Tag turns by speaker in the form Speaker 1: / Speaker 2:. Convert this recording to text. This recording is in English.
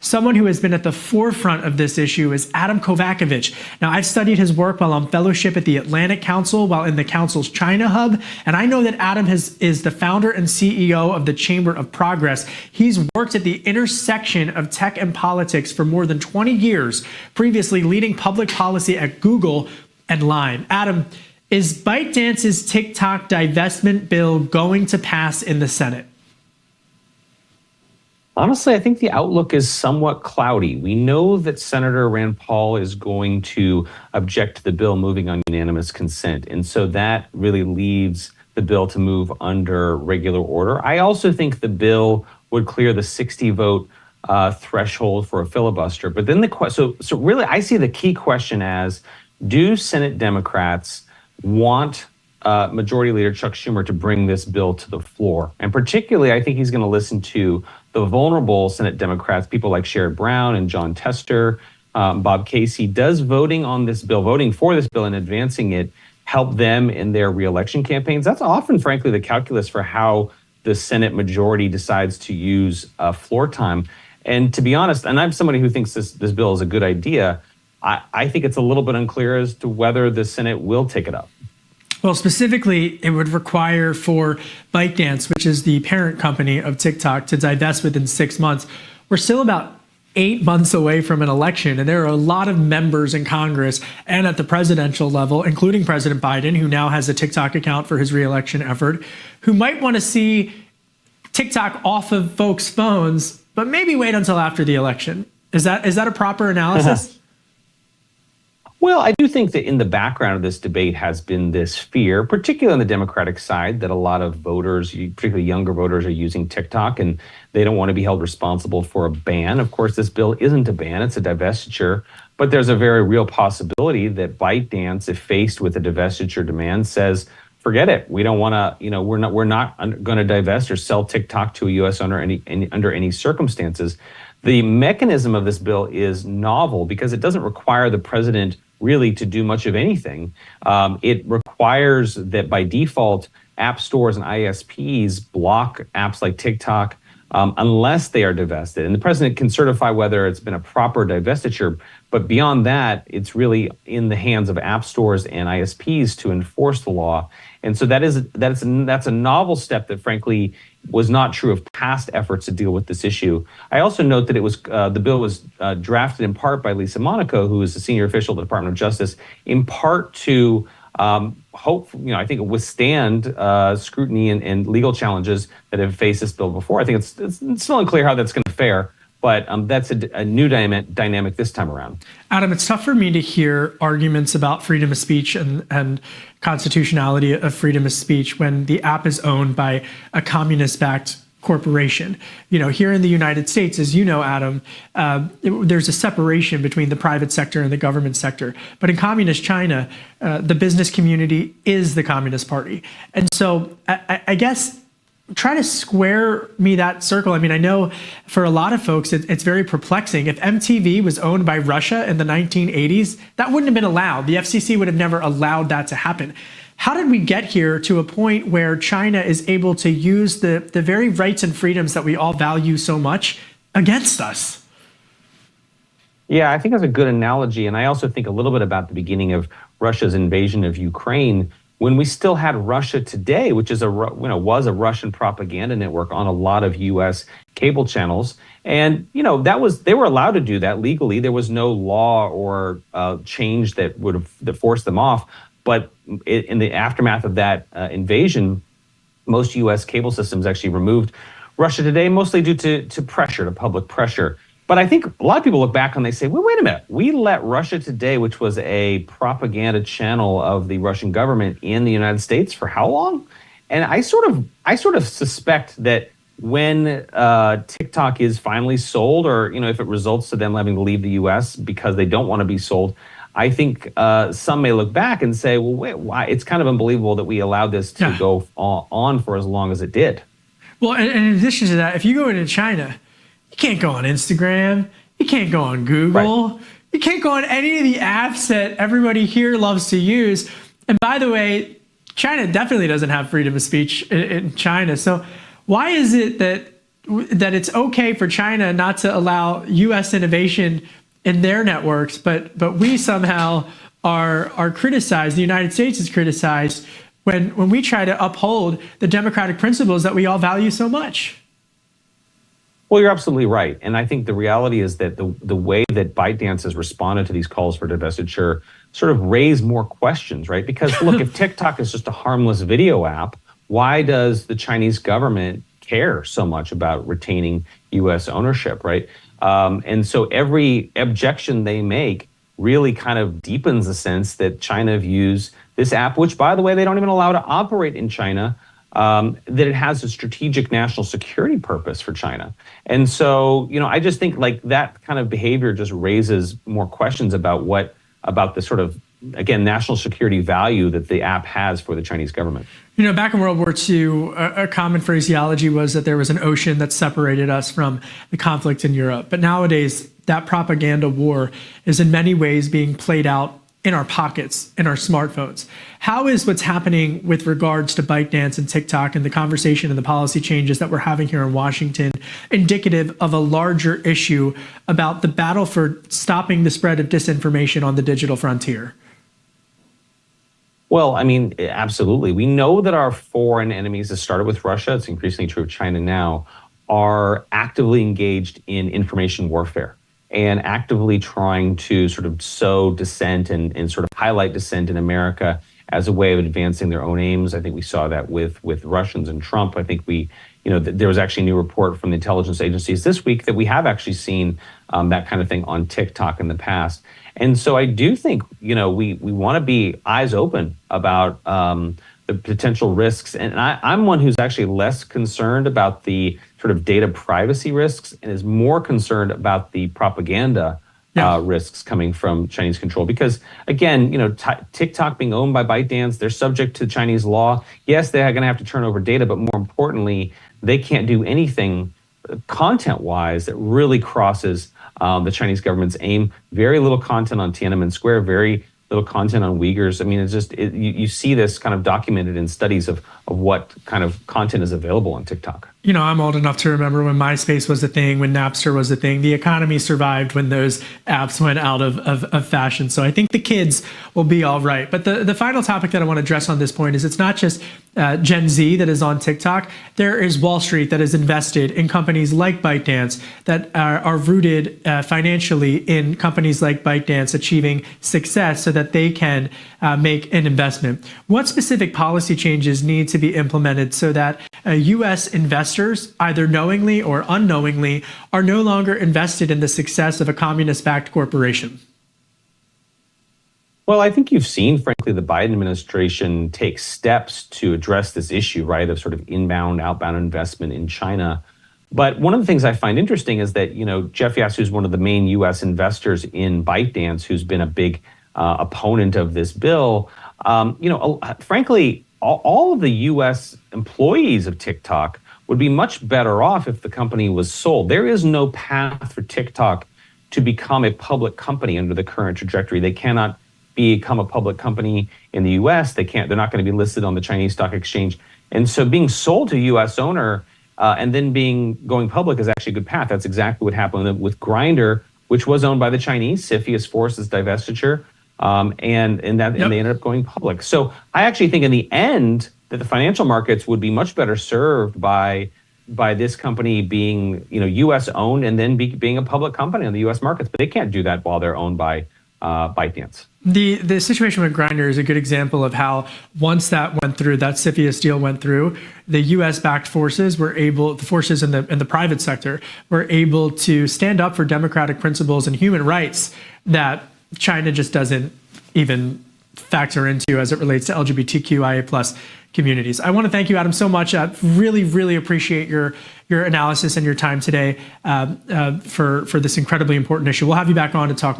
Speaker 1: Someone who has been at the forefront of this issue is Adam Kovacevic. Now, I've studied his work while on fellowship at the Atlantic Council, while in the Council's China Hub, and I know that Adam is the founder and CEO of the Chamber of Progress. He's worked at the intersection of tech and politics for more than 20 years, previously leading public policy at Google and Line. Adam, is ByteDance's TikTok divestment bill going to pass in the Senate?
Speaker 2: Honestly, I think the outlook is somewhat cloudy. We know that Senator Rand Paul is going to object to the bill moving on unanimous consent. And so that really leaves the bill to move under regular order. I also think the bill would clear the 60-vote threshold for a filibuster. But then so really, I see the key question as, do Senate Democrats want Majority Leader Chuck Schumer to bring this bill to the floor? And particularly, I think he's going to listen to the vulnerable Senate Democrats, people like Sherrod Brown and John Tester, Bob Casey. Does voting on this bill, voting for this bill and advancing it, help them in their reelection campaigns? That's often, frankly, the calculus for how the Senate majority decides to use floor time. And to be honest, and I'm somebody who thinks this bill is a good idea, I think it's a little bit unclear as to whether the Senate will take it up.
Speaker 1: Well, specifically, it would require for ByteDance, which is the parent company of TikTok, to divest within 6 months. We're still about 8 months away from an election, and there are a lot of members in Congress and at the presidential level, including President Biden, who now has a TikTok account for his reelection effort, who might want to see TikTok off of folks' phones, but maybe wait until after the election. Is that a proper analysis?
Speaker 2: Well, I do think that in the background of this debate has been this fear, particularly on the Democratic side, that a lot of voters, particularly younger voters, are using TikTok and they don't want to be held responsible for a ban. Of course, this bill isn't a ban, it's a divestiture. But there's a very real possibility that ByteDance, if faced with a divestiture demand, says, forget it. We don't want to, we're not going to divest or sell TikTok to a U.S. under any circumstances. The mechanism of this bill is novel because it doesn't require the president really to do much of anything. It requires that by default, app stores and ISPs block apps like TikTok unless they are divested. And the president can certify whether it's been a proper divestiture. But beyond that, it's really in the hands of app stores and ISPs to enforce the law. And so that's a novel step that, frankly, was not true of past efforts to deal with this issue. I also note that it was the bill was drafted in part by Lisa Monaco, who is a senior official at the Department of Justice, in part to I think withstand scrutiny and legal challenges that have faced this bill before. I think it's still unclear how that's going to fare. But that's a new dynamic this time around.
Speaker 1: Adam, it's tough for me to hear arguments about freedom of speech and constitutionality of freedom of speech when the app is owned by a communist-backed corporation. Here in the United States, as you know, Adam, there's a separation between the private sector and the government sector. But in communist China, the business community is the Communist Party. And so I guess try to square me that circle. I mean, I know for a lot of folks, it's very perplexing. If MTV was owned by Russia in the 1980s, that wouldn't have been allowed. The FCC would have never allowed that to happen. How did we get here to a point where China is able to use the very rights and freedoms that we all value so much against us?
Speaker 2: Yeah, I think that's a good analogy. And I also think a little bit about the beginning of Russia's invasion of Ukraine, when we still had Russia Today, which is was a Russian propaganda network on a lot of U.S. cable channels, and they were allowed to do that legally. There was no law or change that forced them off. But in the aftermath of that invasion, most U.S. cable systems actually removed Russia Today, mostly due to pressure, to public pressure. But I think a lot of people look back and they say, well, wait a minute, we let Russia Today, which was a propaganda channel of the Russian government in the United States for how long? And I sort of suspect that when TikTok is finally sold, or if it results to them having to leave the U.S. because they don't want to be sold, I think some may look back and say, well, wait, why? It's kind of unbelievable that we allowed this to go on for as long as it did.
Speaker 1: Well, and in addition to that, if you go into China, you can't go on Instagram. You can't go on Google. Right. You can't go on any of the apps that everybody here loves to use. And by the way, China definitely doesn't have freedom of speech in China. So why is it that that it's okay for China not to allow U.S. innovation in their networks, but we somehow are criticized. The United States is criticized when we try to uphold the democratic principles that we all value so much.
Speaker 2: Well, you're absolutely right. And I think the reality is that the way that ByteDance has responded to these calls for divestiture sort of raise more questions, right? Because look, if TikTok is just a harmless video app, why does the Chinese government care so much about retaining U.S. ownership, right? And so every objection they make really kind of deepens the sense that China views this app, which, by the way, they don't even allow to operate in China, that it has a strategic national security purpose for China. And so, I just think like that kind of behavior just raises more questions about the sort of, again, national security value that the app has for the Chinese government.
Speaker 1: Back in World War II, a common phraseology was that there was an ocean that separated us from the conflict in Europe. But nowadays, that propaganda war is in many ways being played out in our pockets, in our smartphones. How is what's happening with regards to ByteDance and TikTok and the conversation and the policy changes that we're having here in Washington indicative of a larger issue about the battle for stopping the spread of disinformation on the digital frontier?
Speaker 2: Well, I mean, absolutely. We know that our foreign enemies, it started with Russia, it's increasingly true of China now, are actively engaged in information warfare and actively trying to sort of sow dissent and sort of highlight dissent in America as a way of advancing their own aims. I think we saw that with Russians and Trump. I think there was actually a new report from the intelligence agencies this week that we have actually seen that kind of thing on TikTok in the past. And so I do think, we want to be eyes open about the potential risks. And I'm one who's actually less concerned about the sort of data privacy risks and is more concerned about the propaganda risks coming from Chinese control. Because again, TikTok being owned by ByteDance, they're subject to Chinese law. Yes, they're going to have to turn over data, but more importantly, they can't do anything content-wise that really crosses the Chinese government's aim. Very little content on Tiananmen Square, very little content on Uyghurs. I mean, it's just, you see this kind of documented in studies of what kind of content is available on TikTok.
Speaker 1: I'm old enough to remember when MySpace was a thing, when Napster was a thing. The economy survived when those apps went out of fashion. So I think the kids will be all right. But the final topic that I want to address on this point is it's not just Gen Z that is on TikTok. There is Wall Street that is invested in companies like ByteDance that are rooted financially in companies like ByteDance achieving success so that they can make an investment. What specific policy changes need to be implemented so that U.S. investors, either knowingly or unknowingly, are no longer invested in the success of a communist-backed corporation?
Speaker 2: Well, I think you've seen, frankly, the Biden administration take steps to address this issue, right, of sort of inbound, outbound investment in China. But one of the things I find interesting is that, Jeff Yass, who's one of the main U.S. investors in ByteDance, who's been a big opponent of this bill, frankly, all of the U.S. employees of TikTok would be much better off if the company was sold. There is no path for TikTok to become a public company under the current trajectory. They cannot become a public company in the U.S. They're not going to be listed on the Chinese stock exchange. And so being sold to a U.S. owner and then going public is actually a good path. That's exactly what happened with Grindr, which was owned by the Chinese. CFIUS forced its divestiture, and they ended up going public. So I actually think in the end that the financial markets would be much better served by this company being U.S. owned and then being a public company on the U.S. markets. But they can't do that while they're owned by ByteDance.
Speaker 1: The situation with Grindr is a good example of how once that went through, that CFIUS deal went through, the U.S.-backed forces the forces in the private sector were able to stand up for democratic principles and human rights that China just doesn't even factor into as it relates to LGBTQIA plus communities. I want to thank you, Adam, so much. I really, really appreciate your analysis and your time today for this incredibly important issue. We'll have you back on to talk more.